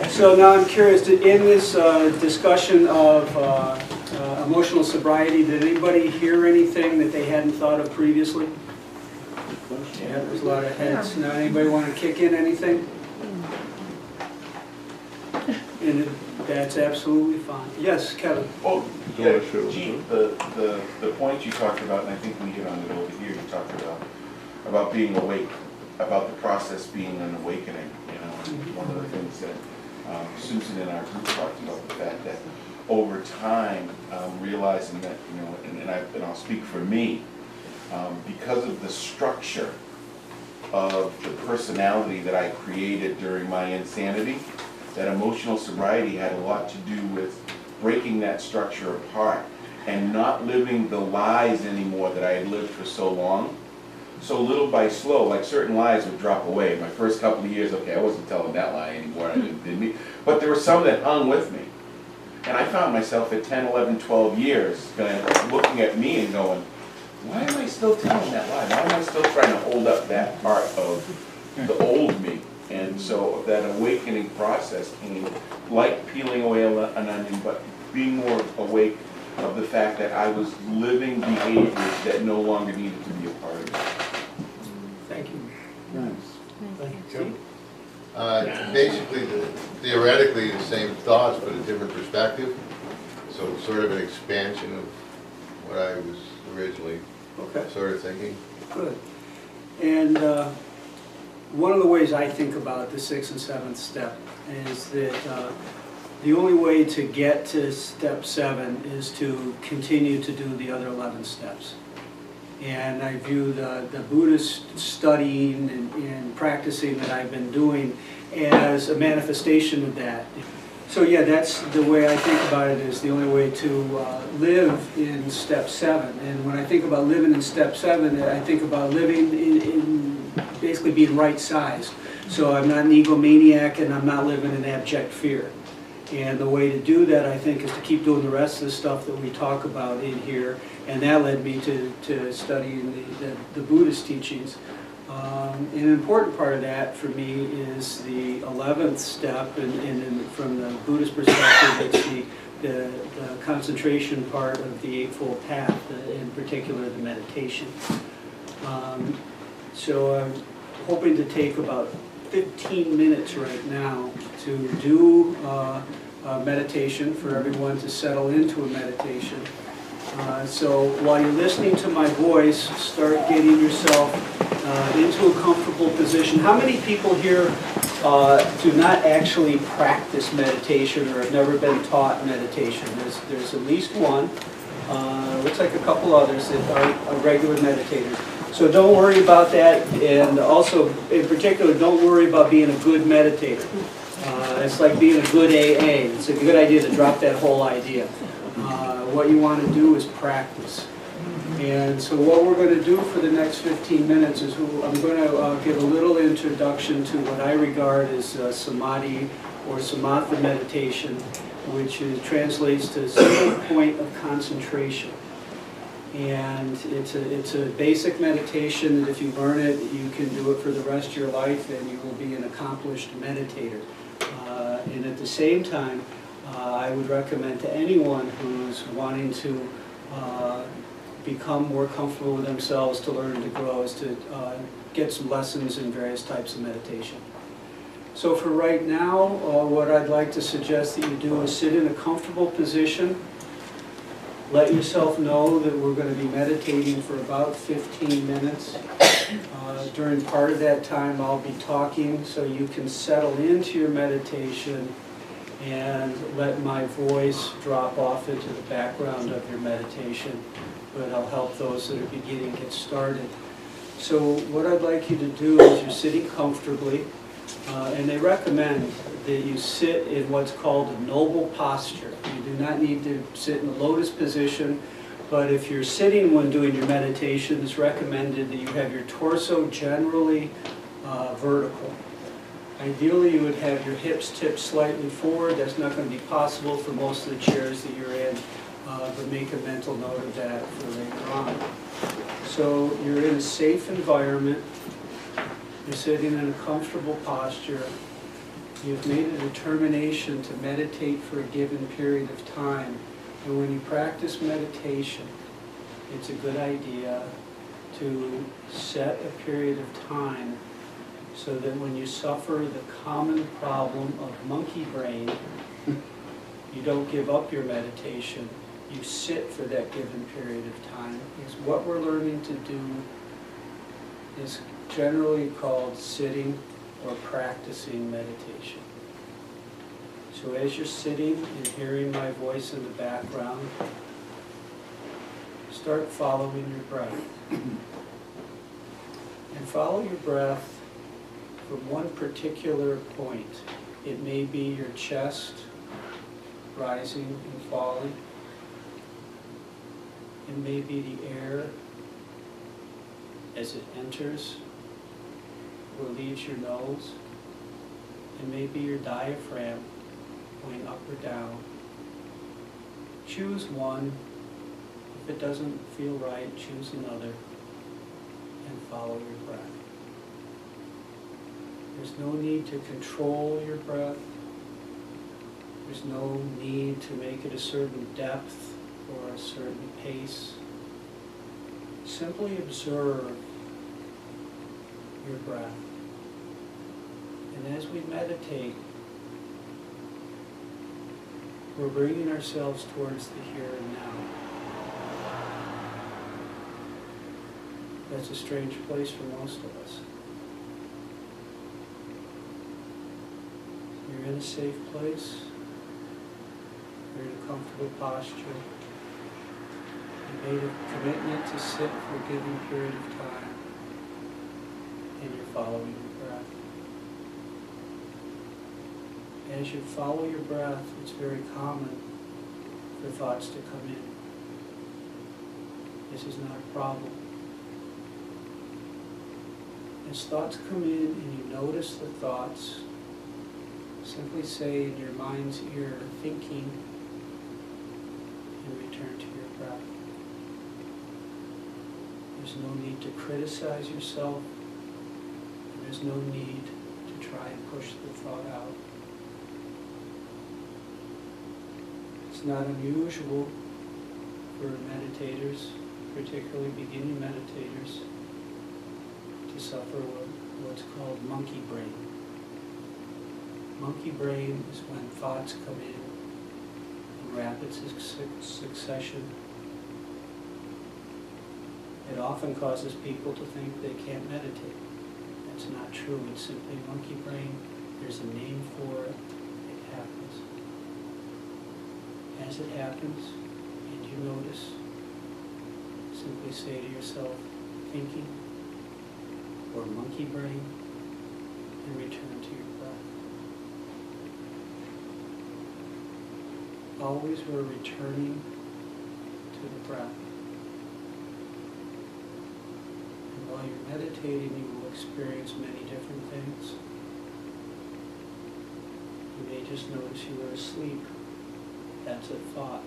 So now I'm curious, in this discussion of emotional sobriety, did anybody hear anything that they hadn't thought of previously? Yeah, there's a lot of heads. Now, anybody want to kick in anything? And that's absolutely fine. Yes, Kevin. Oh, yeah, Gene, the point you talked about, and I think we hit on it over here, you talked about being awake, about the process being an awakening. You know, one of the things that Susan in our group talked about, the fact that over time, realizing that, you know, and I'll speak for me, because of the structure of the personality that I created during my insanity, that emotional sobriety had a lot to do with breaking that structure apart and not living the lies anymore that I had lived for so long. So little by slow, like certain lies would drop away. My first couple of years, okay, I wasn't telling that lie anymore, I didn't mean, but there were some that hung with me. And I found myself at 10, 11, 12 years looking at me and going, why am I still telling that lie? Why am I still trying to hold up that part of the old me? And so that awakening process came like peeling away an onion, but being more awake of the fact that I was living behaviors that no longer needed to be a part of it. Thank you. Nice. Thank you. Basically, theoretically, the same thoughts, but a different perspective. So sort of an expansion of what I was originally sort of thinking. Good. And one of the ways I think about the 6th and 7th step is that the only way to get to step 7 is to continue to do the other 11 steps. And I view the Buddhist studying and practicing that I've been doing as a manifestation of that. So yeah, that's the way I think about it, is the only way to live in step 7. And when I think about living in step 7, I think about living in basically being right-sized. So I'm not an egomaniac and I'm not living in abject fear. And the way to do that, I think, is to keep doing the rest of the stuff that we talk about in here. And that led me to studying the Buddhist teachings. An important part of that for me is the 11th step, and from the Buddhist perspective, it's the concentration part of the Eightfold Path, in particular the meditation. So I'm hoping to take about 15 minutes right now to do meditation, for everyone to settle into a meditation. So while you're listening to my voice, start getting yourself into a comfortable position. How many people here do not actually practice meditation or have never been taught meditation? There's at least one. Looks like a couple others that are regular meditators. So don't worry about that, and also, in particular, don't worry about being a good meditator. It's like being a good AA. It's a good idea to drop that whole idea. What you want to do is practice. And so what we're going to do for the next 15 minutes is I'm going to give a little introduction to what I regard as Samadhi or Samantha Meditation, which translates to single point of concentration. And it's a basic meditation that if you learn it, you can do it for the rest of your life, and you will be an accomplished meditator. And at the same time, I would recommend to anyone who's wanting to become more comfortable with themselves, to learn to grow, is to get some lessons in various types of meditation. So for right now, what I'd like to suggest that you do is sit in a comfortable position. Let yourself know that we're going to be meditating for about 15 minutes. During part of that time, I'll be talking so you can settle into your meditation and let my voice drop off into the background of your meditation. But I'll help those that are beginning to get started. So what I'd like you to do is you're sitting comfortably, and they recommend that you sit in what's called a noble posture. You do not need to sit in the lotus position, but if you're sitting when doing your meditation, it's recommended that you have your torso generally vertical. Ideally, you would have your hips tipped slightly forward. That's not going to be possible for most of the chairs that you're in, but make a mental note of that for later on. So you're in a safe environment. You're sitting in a comfortable posture. You've made a determination to meditate for a given period of time. And when you practice meditation, it's a good idea to set a period of time so that when you suffer the common problem of monkey brain, you don't give up your meditation. You sit for that given period of time. Because what we're learning to do is generally called sitting or practicing meditation. So as you're sitting and hearing my voice in the background, start following your breath. And follow your breath from one particular point. It may be your chest rising and falling. It may be the air as it enters or leaves your nose. It may be your diaphragm going up or down. Choose one. If it doesn't feel right, choose another and follow your breath. There's no need to control your breath. There's no need to make it a certain depth or a certain pace. Simply observe your breath. And as we meditate, we're bringing ourselves towards the here and now. That's a strange place for most of us. You're in a safe place. You're in a comfortable posture. You made a commitment to sit for a given period of time, and you're following your breath. As you follow your breath, it's very common for thoughts to come in. This is not a problem. As thoughts come in and you notice the thoughts, simply say in your mind's ear, thinking, and return to your breath. There's no need to criticize yourself. There's no need to try and push the thought out. It's not unusual for meditators, particularly beginning meditators, to suffer what's called monkey brain. Monkey brain is when thoughts come in rapid succession. It often causes people to think they can't meditate. That's not true. It's simply monkey brain. There's a name for it. It happens. As it happens, and you notice, simply say to yourself, thinking, or monkey brain, and return to your breath. Always we're returning to the breath. And while you're meditating, you will experience many different things. You may just notice you are asleep. That's a thought.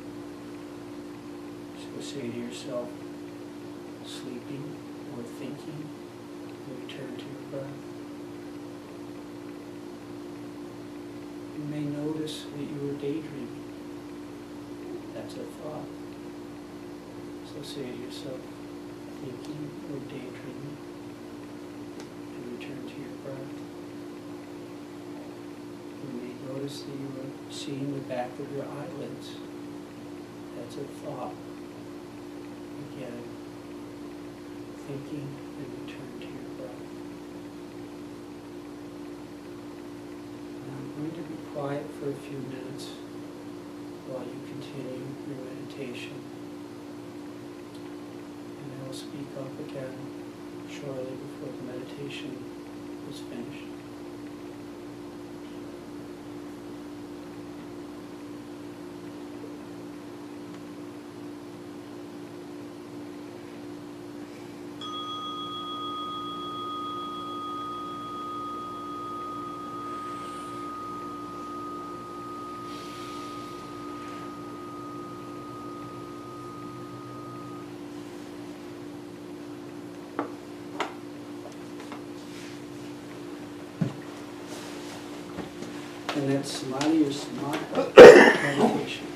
So say to yourself, sleeping or thinking, and return to your breath. You may notice that you are daydreaming. That's a thought. So say to yourself, thinking or daydreaming, and return to your breath. You may notice that you are seeing the back of your eyelids. That's a thought. Again, thinking and return to your breath. Now I'm going to be quiet for a few minutes while you continue your meditation. And I will speak up again shortly before the meditation is finished. and that's Samadhi or Samatha meditation.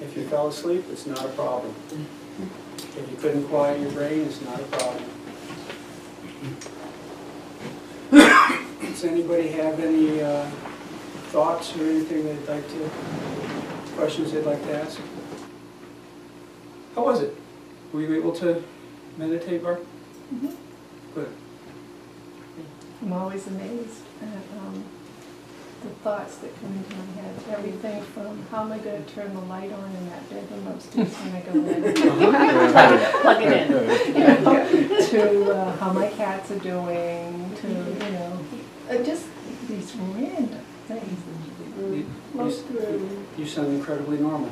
If you fell asleep, it's not a problem. If you couldn't quiet your brain, it's not a problem. Does anybody have any thoughts or anything they'd like to, questions they'd like to ask? How was it? Were you able to meditate, Bart? Mm-hmm. Good. I'm always amazed at the thoughts that come into my head. Everything from how am I going to turn the light on in that bedroom upstairs when I go in, plug it in, to how my cats are doing, to, just these random things that you float through. You sound incredibly normal.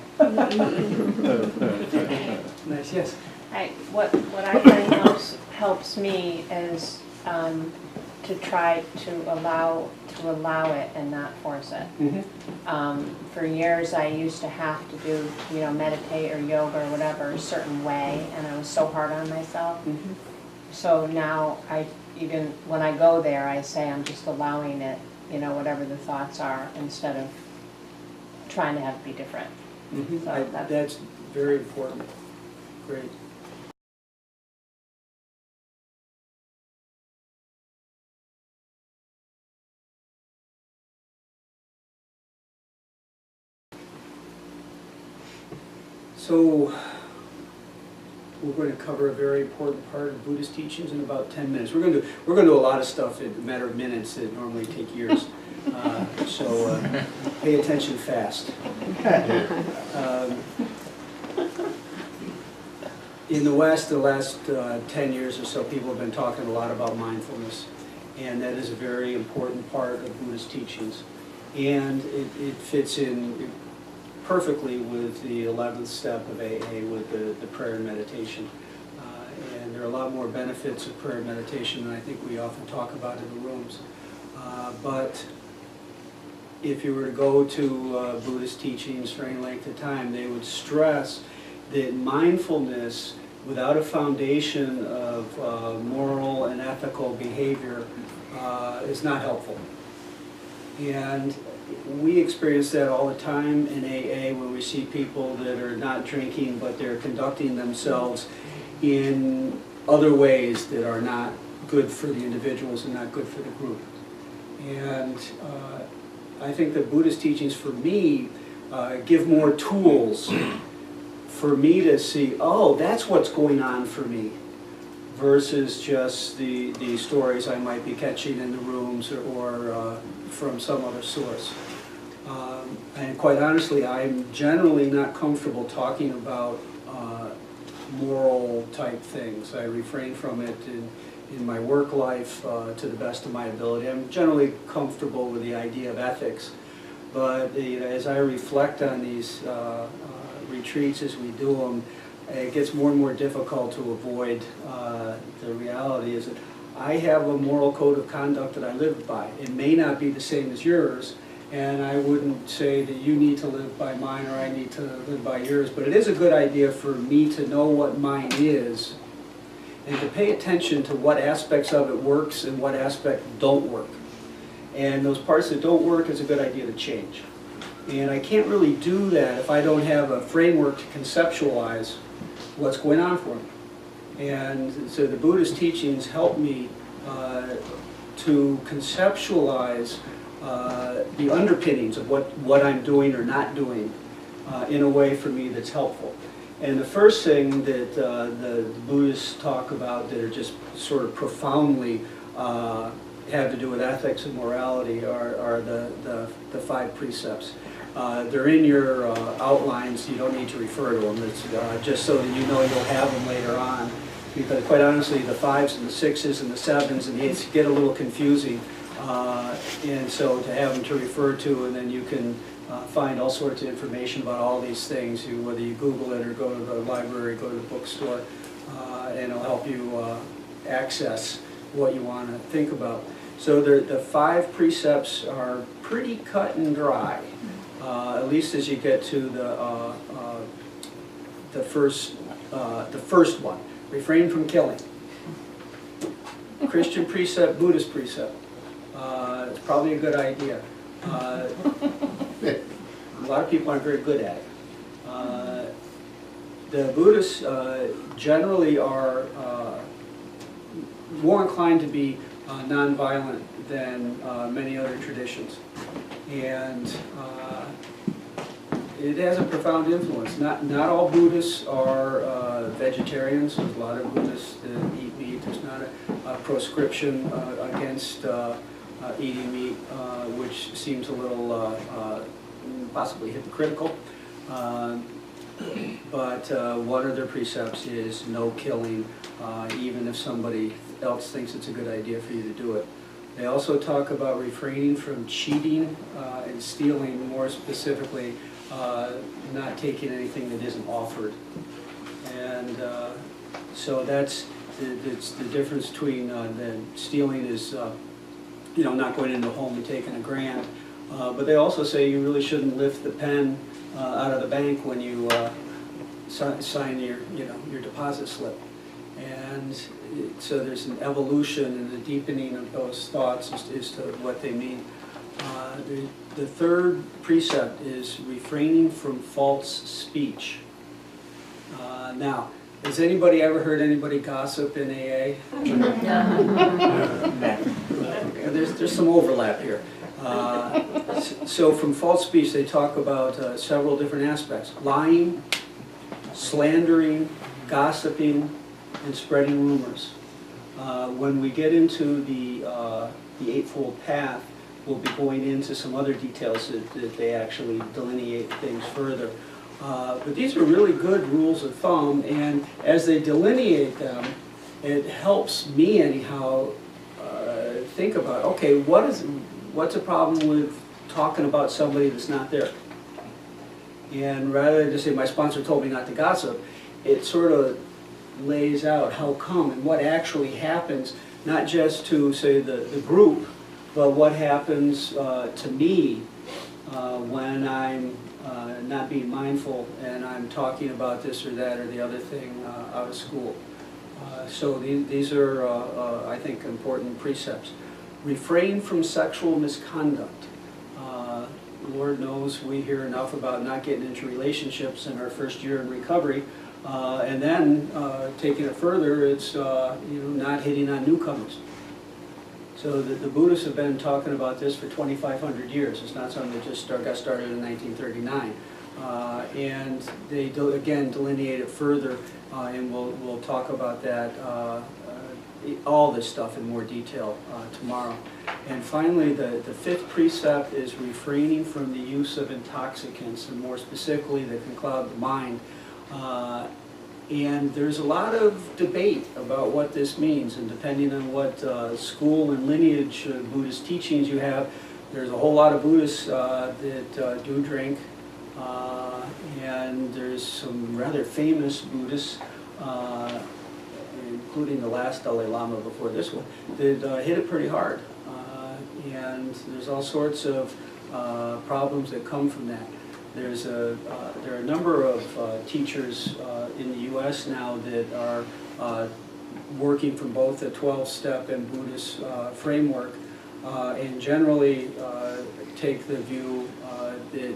Nice, yes. What I find helps me is to try to allow it and not force it. Mm-hmm. For years I used to have to do, meditate or yoga or whatever a certain way, and I was so hard on myself. Mm-hmm. So now even when I go there, I say I'm just allowing it, whatever the thoughts are, instead of trying to have it be different. Mm-hmm. So that's very important. Great. So we're going to cover a very important part of Buddhist teachings in about 10 minutes. We're going to do a lot of stuff in a matter of minutes that normally take years. So pay attention fast. In the West, the last 10 years or so, people have been talking a lot about mindfulness, and that is a very important part of Buddhist teachings. And it fits in perfectly with the 11th step of AA with the prayer and meditation. And there are a lot more benefits of prayer and meditation than I think we often talk about in the rooms. But if you were to go to Buddhist teachings for any length of time, they would stress that mindfulness without a foundation of moral and ethical behavior is not helpful. And we experience that all the time in AA when we see people that are not drinking, but they're conducting themselves in other ways that are not good for the individuals and not good for the group. And I think that Buddhist teachings for me give more tools for me to see, oh, that's what's going on for me, versus just the stories I might be catching in the rooms or from some other source. And quite honestly, I'm generally not comfortable talking about moral type things. I refrain from it in my work life to the best of my ability. I'm generally comfortable with the idea of ethics, but as I reflect on these retreats as we do them, it gets more and more difficult to avoid the reality is that I have a moral code of conduct that I live by. It may not be the same as yours, and I wouldn't say that you need to live by mine or I need to live by yours, but it is a good idea for me to know what mine is and to pay attention to what aspects of it works and what aspects don't work. And those parts that don't work is a good idea to change. And I can't really do that if I don't have a framework to conceptualize what's going on for me. And so the Buddhist teachings help me to conceptualize the underpinnings of what I'm doing or not doing in a way for me that's helpful. And the first thing that the Buddhists talk about that are just sort of profoundly have to do with ethics and morality are the 5 precepts. They're in your outlines. You don't need to refer to them. It's just so that you know you'll have them later on. Because quite honestly, the 5s and the 6s and the 7s and the 8s get a little confusing. And so to have them to refer to, and then you can find all sorts of information about all these things, whether you Google it or go to the library, go to the bookstore, and it'll help you access what you want to think about. So the 5 precepts are pretty cut and dry. at least as you get to the first one, refrain from killing. Christian precept, Buddhist precept. It's probably a good idea. A lot of people aren't very good at it. The Buddhists generally are more inclined to be nonviolent than many other traditions. And it has a profound influence. Not all Buddhists are vegetarians. There's a lot of Buddhists that eat meat. There's not a proscription against eating meat, which seems a little possibly hypocritical. But one of their precepts is no killing, even if somebody else thinks it's a good idea for you to do it. They also talk about refraining from cheating and stealing, more specifically, not taking anything that isn't offered. And so that's the difference between the stealing is, not going into a home and taking $1,000. But they also say you really shouldn't lift the pen out of the bank when you sign your deposit slip. And so there's an evolution and a deepening of those thoughts as to what they mean. The third precept is refraining from false speech. Now, has anybody ever heard anybody gossip in AA? There's some overlap here. So from false speech, they talk about several different aspects: lying, slandering, gossiping, and spreading rumors. When we get into the Eightfold Path, we'll be going into some other details that they actually delineate things further. But these are really good rules of thumb, and as they delineate them, it helps me anyhow think about, okay, what's a problem with talking about somebody that's not there? And rather than just say, my sponsor told me not to gossip, it sort of lays out how come and what actually happens, not just to, say, the group, but what happens to me when I'm not being mindful and I'm talking about this or that or the other thing out of school. So these are, I think, important precepts. Refrain from sexual misconduct. Lord knows we hear enough about not getting into relationships in our first year in recovery, and then taking it further, it's not hitting on newcomers. So the Buddhists have been talking about this for 2,500 years. It's not something that just got started in 1939. And they, again, delineate it further, and we'll talk about that, all this stuff in more detail tomorrow. And finally, the fifth precept is refraining from the use of intoxicants, and more specifically that can cloud the mind. And there's a lot of debate about what this means, and depending on what school and lineage Buddhist teachings you have, there's a whole lot of Buddhists that do drink, and there's some rather famous Buddhists, including the last Dalai Lama before this one, that hit it pretty hard. And there's all sorts of problems that come from that. There are a number of teachers in the U.S. now that are working from both the 12-step and Buddhist framework, and generally take the view that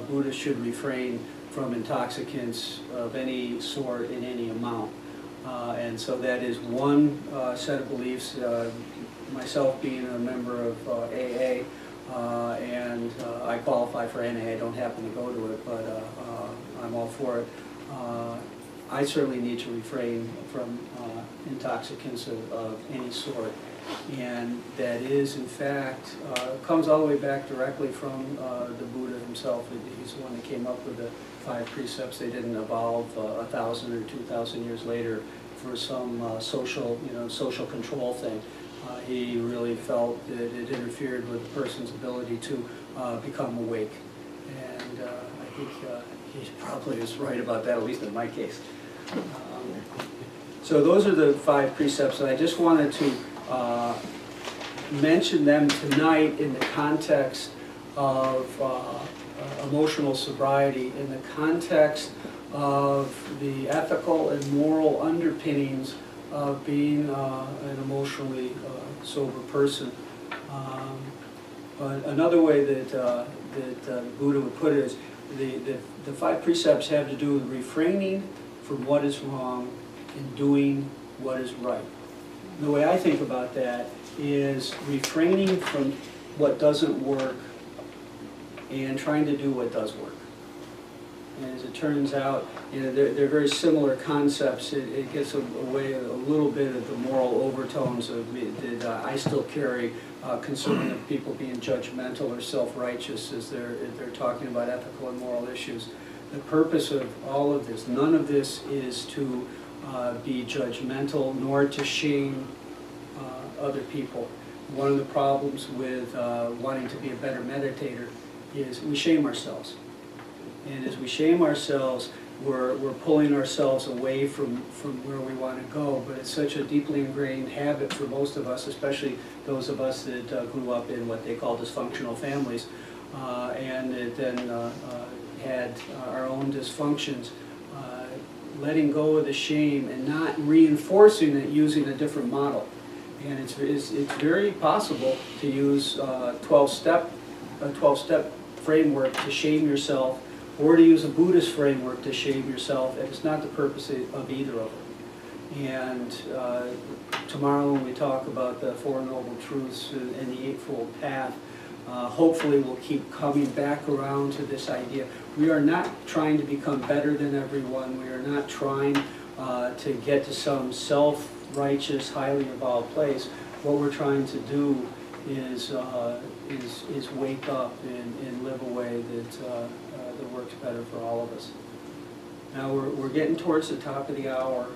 Buddhists should refrain from intoxicants of any sort in any amount. And so that is one set of beliefs. Myself being a member of AA, and I qualify for NA. I don't happen to go to it, but I'm all for it. I certainly need to refrain from intoxicants of any sort. And that is, in fact, comes all the way back directly from the Buddha himself. He's the one that came up with the 5 precepts. They didn't evolve 1,000 or 2,000 years later for some social control thing. He really felt that it interfered with a person's ability to become awake. And I think he probably is right about that, at least in my case. So those are the 5 precepts, and I just wanted to mention them tonight in the context of emotional sobriety in the context of the ethical and moral underpinnings of being an emotionally sober person. But another way that Buddha would put it is the 5 precepts have to do with refraining from what is wrong and doing what is right. And the way I think about that is refraining from what doesn't work and trying to do what does work. And as it turns out, you know, they're very similar concepts. It gets away a little bit of the moral overtones of that I still carry concerning of people being judgmental or self-righteous as they're talking about ethical and moral issues. The purpose of all of this, none of this is to be judgmental nor to shame other people. One of the problems with wanting to be a better meditator is we shame ourselves. And as we shame ourselves, we're pulling ourselves away from where we want to go. But it's such a deeply ingrained habit for most of us, especially those of us that grew up in what they call dysfunctional families, and that then had our own dysfunctions. Letting go of the shame and not reinforcing it using a different model. And it's very possible to use a 12-step framework to shame yourself, or to use a Buddhist framework to shame yourself, and it's not the purpose of either of them. And tomorrow when we talk about the Four Noble Truths and the Eightfold Path, hopefully we'll keep coming back around to this idea. We are not trying to become better than everyone. We are not trying to get to some self-righteous, highly evolved place. What we're trying to do is wake up and live a way that works better for all of us. Now we're getting towards the top of the hour,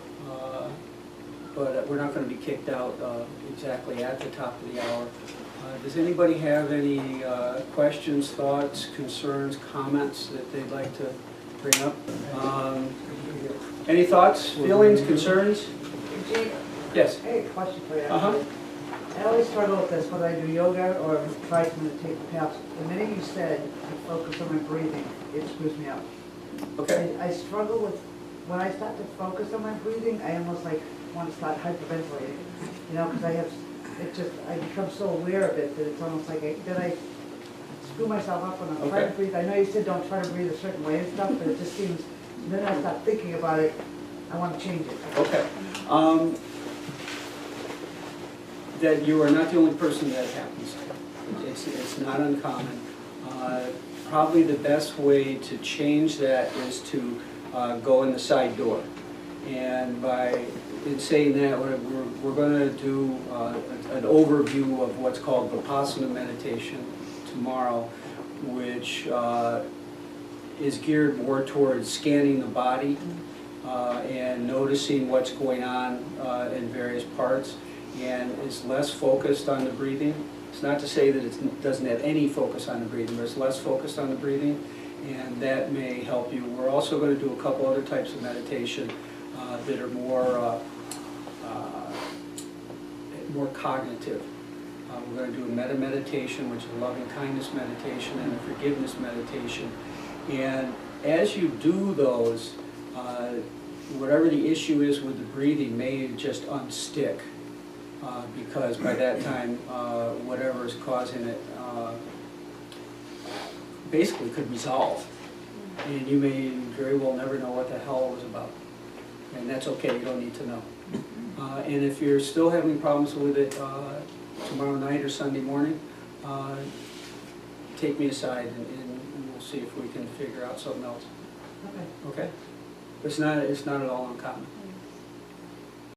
but we're not going to be kicked out exactly at the top of the hour. Does anybody have any questions, thoughts, concerns, comments that they'd like to bring up? Any thoughts, feelings, concerns? Jake, Yes. I have a question for you. Uh-huh. I always struggle with this, whether I do yoga or try to meditate. Perhaps the minute you said to focus on my breathing, it screws me up. Okay. I struggle with, when I start to focus on my breathing, I almost like want to start hyperventilating. You know, because I become so aware of it that it's almost like then I screw myself up when I'm trying to breathe. I know you said don't try to breathe a certain way and stuff, but it just seems, then I start thinking about it, I want to change it. Okay. That you are not the only person that happens to. It's not uncommon. Probably the best way to change that is to go in the side door. And in saying that, we're going to do an overview of what's called Vipassana meditation tomorrow, which is geared more towards scanning the body and noticing what's going on in various parts, and is less focused on the breathing. It's not to say that it doesn't have any focus on the breathing, but it's less focused on the breathing, and that may help you. We're also going to do a couple other types of meditation that are more cognitive. We're going to do a metta meditation, which is a loving kindness meditation, and a forgiveness meditation. And as you do those, whatever the issue is with the breathing may just unstick, because by that time, whatever is causing it basically could resolve. And you may very well never know what the hell it was about. And that's okay, you don't need to know. And if you're still having problems with it tomorrow night or Sunday morning, take me aside and we'll see if we can figure out something else. Okay. Okay? It's not at all uncommon.